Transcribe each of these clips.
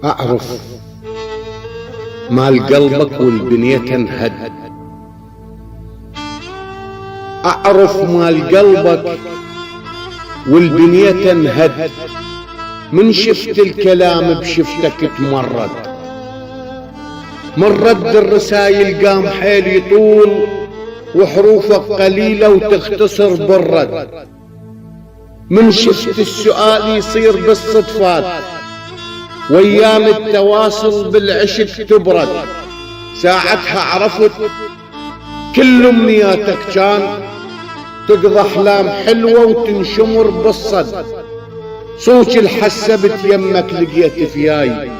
أعرف مال قلبك والبنية تنهد، أعرف مال قلبك والبنية تنهد، من شفت الكلام بشفتك تمرد، من رد الرسايل قام حيل يطول وحروفك قليلة وتختصر بالرد، من شفت السؤال يصير بالصدفات وايام التواصل بالعشق تبرد، ساعتها عرفت كل امنياتك كان تقضى احلام حلوة وتنشمر بالصد، صوت الحسة بتيمك لقيت فياي،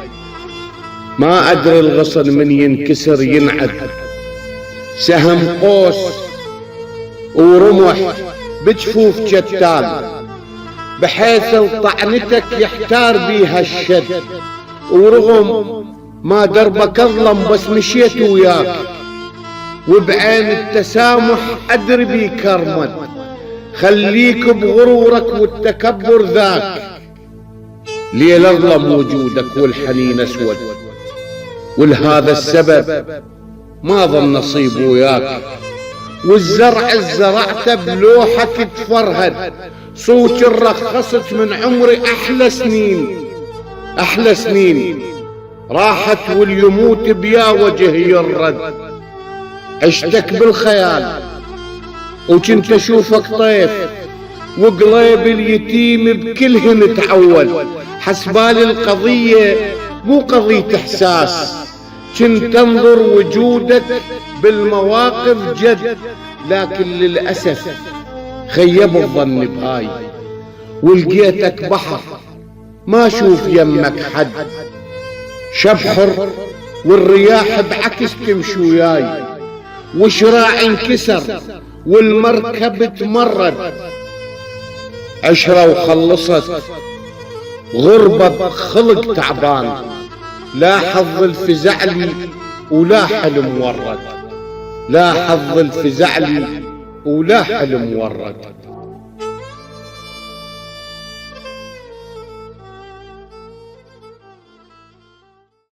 ما ادري الغصن من ينكسر ينعد، سهم قوس ورمح بجفوف جتال، بحيث طعنتك يحتار بيها الشد، ورغم ما دربك اظلم بس مشيت وياك، وبعين التسامح ادري بيك ارمد، خليك بغرورك والتكبر ذاك، ليل اظلم وجودك والحنين اسود، ولهذا السبب ما ظن نصيب وياك، والزرع زرعته بلوحك تفرهد، صوت رخصت من عمري احلى سنين راحت واليموت بيا وجه يرد، عشتك بالخيال وكنت اشوفك طيف، وقليب اليتيم بكلهن تعول، حسبالي القضية مو قضية احساس، كنت انظر وجودك بالمواقف جد، لكن للأسف خيب الظن بهاي، ولقيتك بحر ما اشوف يمك حد، شبحر والرياح بعكس تمشي وياي، وشراع انكسر والمركب تمرد، عشرة وخلصت غربة خلق تعبان، لا حظ الفزع لي ولا حلم ورد، لا حظ الفزع لي ولا حلم ورد.